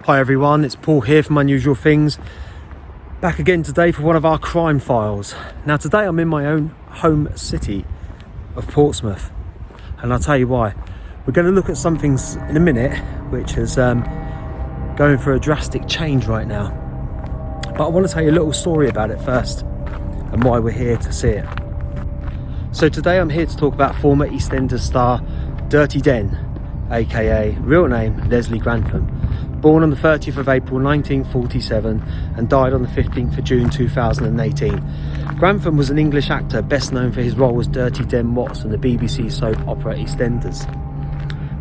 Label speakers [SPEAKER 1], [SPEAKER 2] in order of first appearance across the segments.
[SPEAKER 1] Hi everyone, it's Paul here from Unusual Things. Back again today for one of our crime files. Now today I'm in my own home city of Portsmouth, and I'll tell you why. We're going to look at some things in a minute which is going for a drastic change right now. But I want to tell you a little story about it first and why we're here to see it. So today I'm here to talk about former Eastenders star Dirty Den, aka real name Leslie Grantham, born on the 30th of April 1947 and died on the 15th of June 2018. Grantham was an English actor best known for his role as Dirty Den Watts in the BBC soap opera Eastenders.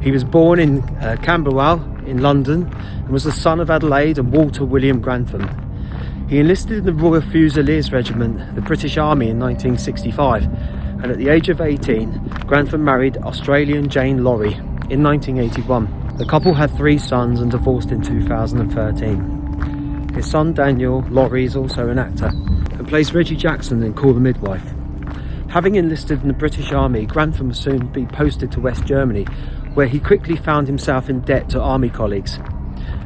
[SPEAKER 1] He was born in Camberwell in London and was the son of Adelaide and Walter William Grantham. He enlisted in the Royal Fusiliers Regiment, the British Army, in 1965, and at the age of 18 Grantham married Australian Jane Laurie in 1981. The couple had 3 sons and divorced in 2013. His son Daniel Laurie is also an actor and plays Reggie Jackson in Call the Midwife. Having enlisted in the British Army, Grantham was soon to be posted to West Germany, where he quickly found himself in debt to army colleagues.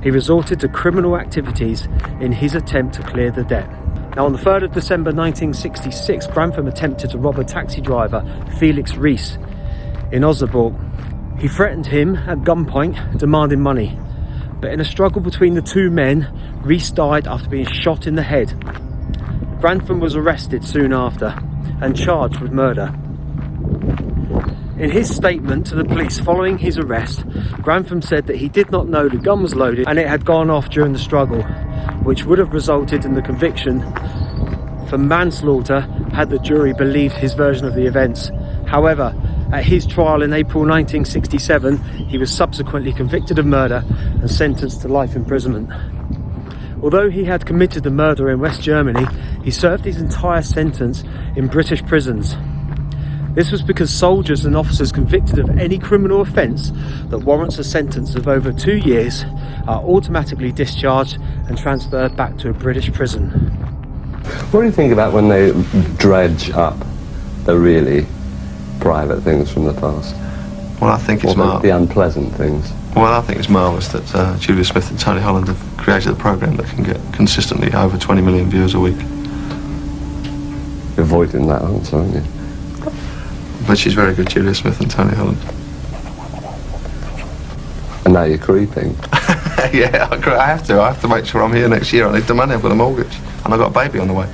[SPEAKER 1] He resorted to criminal activities in his attempt to clear the debt. Now on the 3rd of December 1966, Grantham attempted to rob a taxi driver, Felix Rees, in Osnabrück. He threatened him at gunpoint, demanding money. But in a struggle between the two men, Rees died after being shot in the head. Grantham was arrested soon after and charged with murder. In his statement to the police following his arrest, Grantham said that he did not know the gun was loaded and it had gone off during the struggle, which would have resulted in the conviction for manslaughter had the jury believed his version of the events. However, at his trial in April 1967, he was subsequently convicted of murder and sentenced to life imprisonment. Although he had committed the murder in West Germany, he served his entire sentence in British prisons. This was because soldiers and officers convicted of any criminal offence that warrants a sentence of over 2 years are automatically discharged and transferred back to a British prison.
[SPEAKER 2] What do you think about when they dredge up the really private things from the past?
[SPEAKER 3] Well, I think it's
[SPEAKER 2] the unpleasant things.
[SPEAKER 3] Well, I think it's marvellous that Julia Smith and Tony Holland have created a programme that can get consistently over 20 million viewers a week.
[SPEAKER 2] You're avoiding that answer, aren't you?
[SPEAKER 3] But she's very good, Julia Smith and Tony Holland.
[SPEAKER 2] And now you're creeping.
[SPEAKER 3] Yeah, I have to make sure I'm here next year. I need the money, I've got a mortgage, and I've got a baby on the way.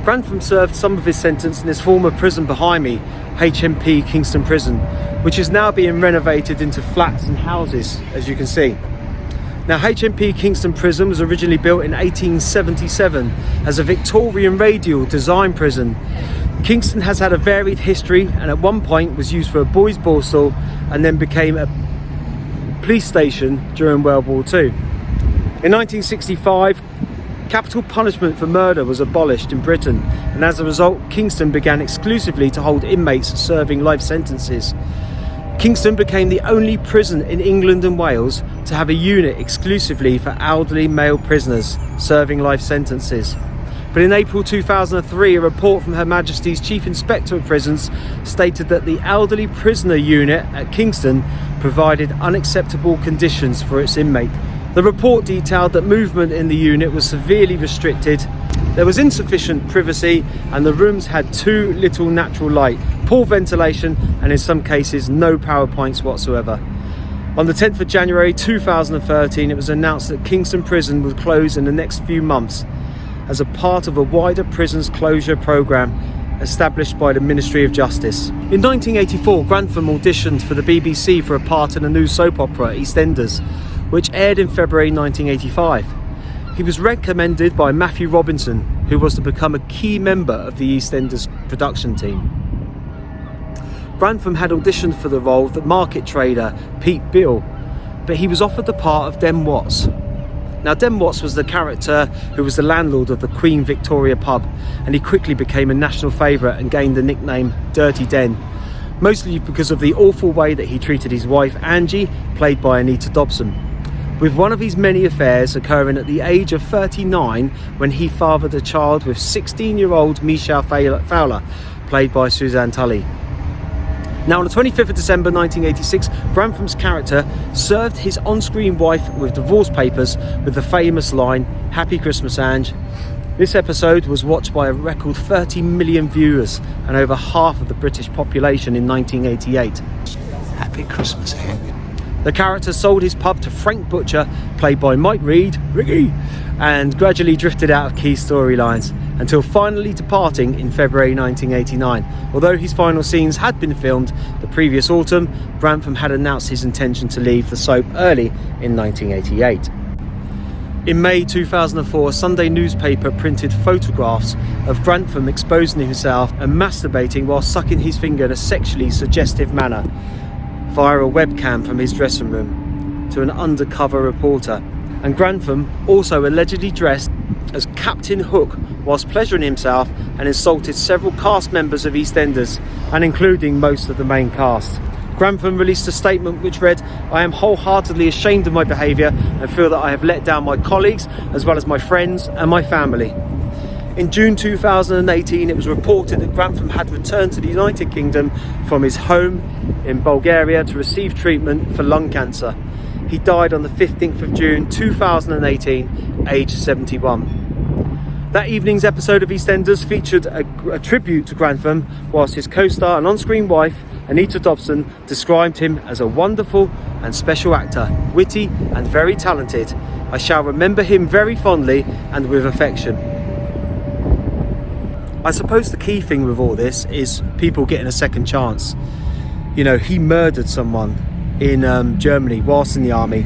[SPEAKER 1] Grantham served some of his sentence in his former prison behind me, HMP Kingston Prison, which is now being renovated into flats and houses, as you can see. Now, HMP Kingston Prison was originally built in 1877 as a Victorian radial design prison. Kingston has had a varied history and at one point was used for a boys' borstal and then became a police station during World War II. In 1965, capital punishment for murder was abolished in Britain, and as a result, Kingston began exclusively to hold inmates serving life sentences. Kingston became the only prison in England and Wales to have a unit exclusively for elderly male prisoners serving life sentences. But in April 2003, a report from Her Majesty's Chief Inspector of Prisons stated that the elderly prisoner unit at Kingston provided unacceptable conditions for its inmate. The report detailed that movement in the unit was severely restricted, there was insufficient privacy, and the rooms had too little natural light, poor ventilation, and in some cases no power points whatsoever. On the 10th of January 2013, it was announced that Kingston Prison would close in the next few months as a part of a wider prisons closure programme established by the Ministry of Justice. In 1984, Grantham auditioned for the BBC for a part in a new soap opera, Eastenders, which aired in February 1985. He was recommended by Matthew Robinson, who was to become a key member of the Eastenders production team. Grantham had auditioned for the role of the market trader Pete Beale, but he was offered the part of Den Watts. Now, Den Watts was the character who was the landlord of the Queen Victoria pub, and he quickly became a national favourite and gained the nickname Dirty Den, mostly because of the awful way that he treated his wife Angie, played by Anita Dobson, with one of his many affairs occurring at the age of 39 when he fathered a child with 16-year-old Michelle Fowler, played by Suzanne Tully. Now, on the 25th of December 1986, Grantham's character served his on-screen wife with divorce papers with the famous line, "Happy Christmas, Ange." This episode was watched by a record 30 million viewers and over half of the British population in 1988.
[SPEAKER 4] Happy Christmas, Ange.
[SPEAKER 1] The character sold his pub to Frank Butcher, played by Mike Reid, Ricky, and gradually drifted out of key storylines until finally departing in February 1989. Although his final scenes had been filmed the previous autumn, Grantham had announced his intention to leave the soap early in 1988. In May 2004, a Sunday newspaper printed photographs of Grantham exposing himself and masturbating while sucking his finger in a sexually suggestive manner via a webcam from his dressing room to an undercover reporter. And Grantham also allegedly dressed as Captain Hook whilst pleasuring himself and insulted several cast members of Eastenders, and including most of the main cast. Grantham released a statement which read, "I am wholeheartedly ashamed of my behaviour and feel that I have let down my colleagues as well as my friends and my family." In June 2018, it was reported that Grantham had returned to the United Kingdom from his home in Bulgaria to receive treatment for lung cancer. He died on the 15th of June 2018, aged 71. That evening's episode of EastEnders featured a tribute to Grantham, whilst his co-star and on-screen wife, Anita Dobson, described him as a wonderful and special actor, witty and very talented. I shall remember him very fondly and with affection. I suppose the key thing with all this is people getting a second chance. You know, he murdered someone in Germany whilst in the army,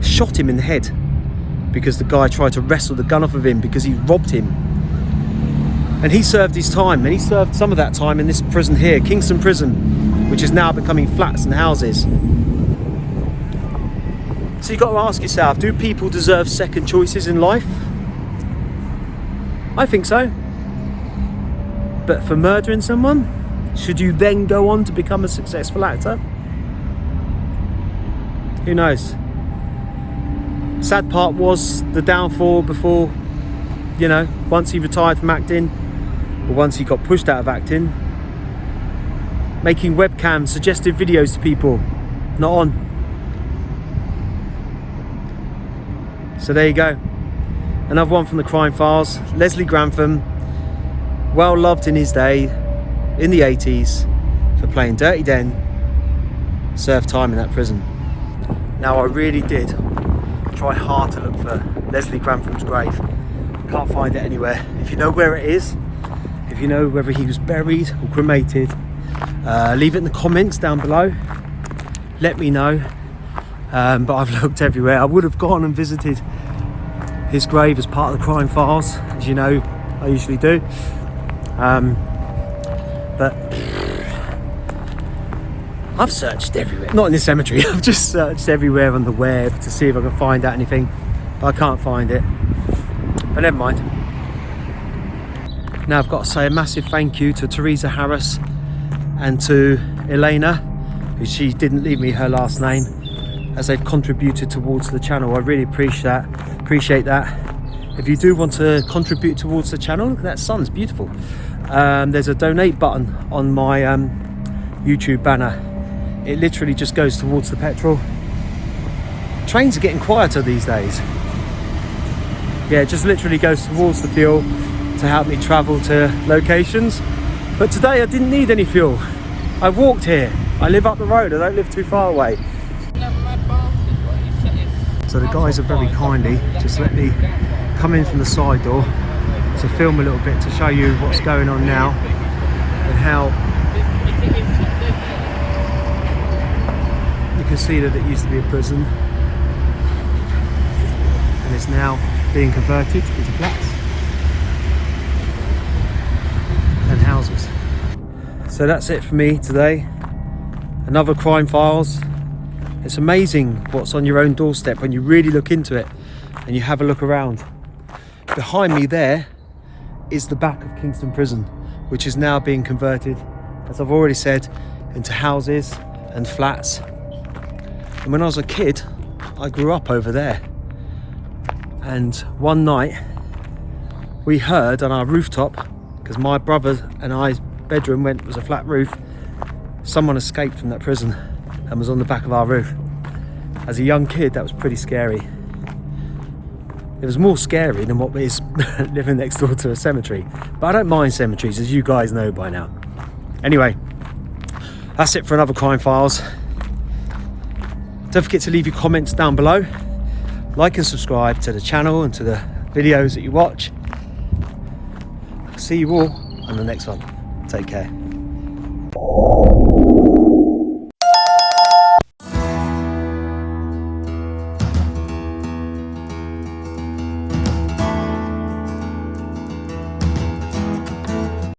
[SPEAKER 1] shot him in the head because the guy tried to wrestle the gun off of him because he robbed him. And he served his time, and he served some of that time in this prison here, Kingston Prison, which is now becoming flats and houses. So you've got to ask yourself, do people deserve second choices in life? I think so. But for murdering someone, should you then go on to become a successful actor? Who knows? Sad part was the downfall before, you know, once he retired from acting, or once he got pushed out of acting, making webcam suggestive videos to people, not on. So there you go. Another one from the crime files. Leslie Grantham, well loved in his day, in the 80s, for playing Dirty Den, served time in that prison. Now, I really did try hard to look for Leslie Grantham's grave. Can't find it anywhere. If you know where it is, if you know whether he was buried or cremated, leave it in the comments down below. Let me know. But I've looked everywhere. I would have gone and visited his grave as part of the crime files, as you know I usually do. But I've searched everywhere. Not in this cemetery. I've just searched everywhere on the web to see if I can find out anything. But I can't find it. But never mind. Now I've got to say a massive thank you to Teresa Harris and to Elena, who she didn't leave me her last name, as they've contributed towards the channel. I really appreciate that. If you do want to contribute towards the channel, look at that sun, it's beautiful. There's a donate button on my YouTube banner. It literally just goes towards the petrol. Trains are getting quieter these days. Yeah, it just literally goes towards the fuel to help me travel to locations. But today I didn't need any fuel. I walked here. I live up the road, I don't live too far away. So the guys have very kindly just let me come in from the side door to film a little bit to show you what's going on now and how you can see that it used to be a prison and it's now being converted into flats and houses. So that's it for me today. Another crime files. It's amazing what's on your own doorstep when you really look into it and you have a look around. Behind me there is the back of Kingston Prison, which is now being converted, as I've already said, into houses and flats. And when I was a kid, I grew up over there. And one night we heard on our rooftop, because my brother and I's bedroom was a flat roof, someone escaped from that prison and was on the back of our roof. As a young kid, that was pretty scary. It was more scary than what is living next door to a cemetery. But I don't mind cemeteries, as you guys know by now. Anyway, that's it for another Crime Files. Don't forget to leave your comments down below. Like and subscribe to the channel and to the videos that you watch. I'll see you all on the next one. Take care.